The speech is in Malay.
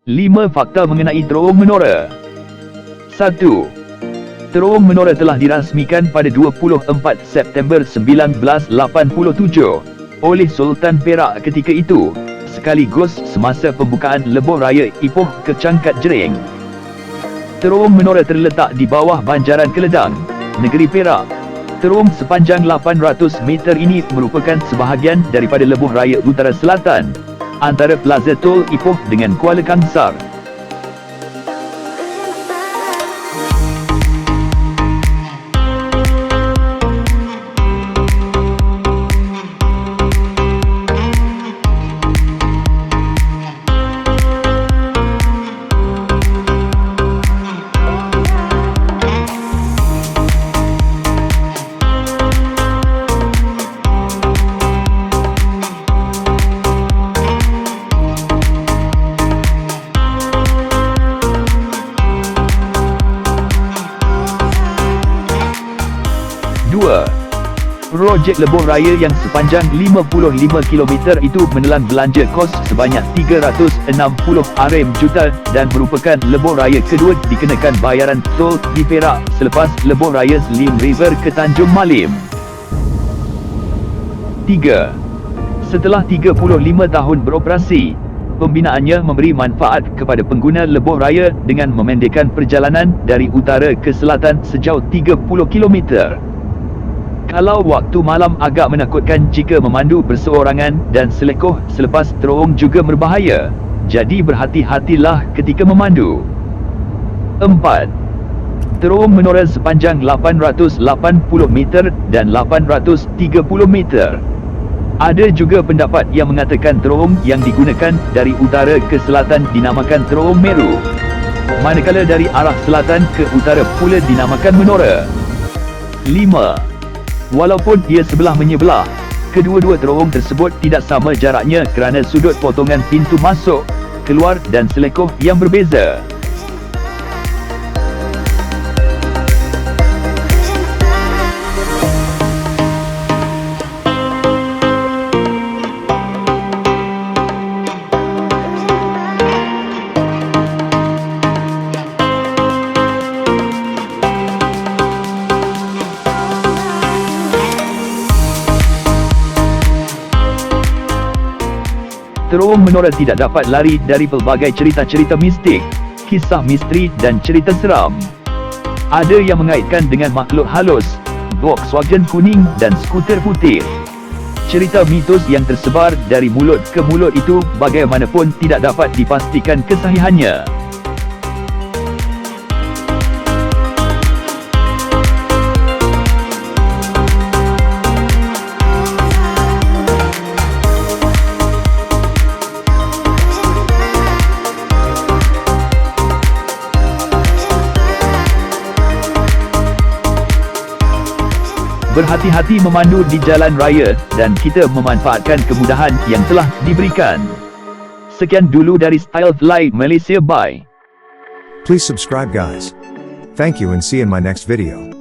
5 fakta mengenai Terowong Menora. 1. Terowong Menora telah dirasmikan pada 24 September 1987 oleh Sultan Perak ketika itu, sekaligus semasa pembukaan lebuh raya Ipoh ke Cangkat Jering. Terowong Menora terletak di bawah banjaran Keledang, negeri Perak. Terowong sepanjang 800 meter ini merupakan sebahagian daripada lebuh raya utara selatan antara Plaza Tol Ipoh dengan Kuala Kangsar. Projek lebuh raya yang sepanjang 55 km itu menelan belanja kos sebanyak 360 RM juta dan merupakan lebuh raya kedua dikenakan bayaran tol di Perak selepas lebuh raya Slim River ke Tanjung Malim. 3. Setelah 35 tahun beroperasi, pembinaannya memberi manfaat kepada pengguna lebuh raya dengan memendekkan perjalanan dari utara ke selatan sejauh 30 km. Kalau waktu malam agak menakutkan jika memandu berseorangan dan selekoh selepas terowong juga berbahaya, jadi berhati-hatilah ketika memandu. 4. Terowong Menora sepanjang 880 meter dan 830 meter. Ada juga pendapat yang mengatakan terowong yang digunakan dari utara ke selatan dinamakan Terowong Meru, manakala dari arah selatan ke utara pula dinamakan Menora. 5. Walaupun ia sebelah menyebelah, kedua-dua terowong tersebut tidak sama jaraknya kerana sudut potongan pintu masuk, keluar dan selekoh yang berbeza. Terowong Menora tidak dapat lari dari pelbagai cerita-cerita mistik, kisah misteri dan cerita seram. Ada yang mengaitkan dengan makhluk halus, Volkswagen kuning dan skuter putih. Cerita mitos yang tersebar dari mulut ke mulut itu bagaimanapun tidak dapat dipastikan kesahihannya. Berhati-hati memandu di jalan raya dan kita memanfaatkan kemudahan yang telah diberikan. Sekian dulu dari STYFLY Malaysia. Bye. Please subscribe guys. Thank you and see you in my next video.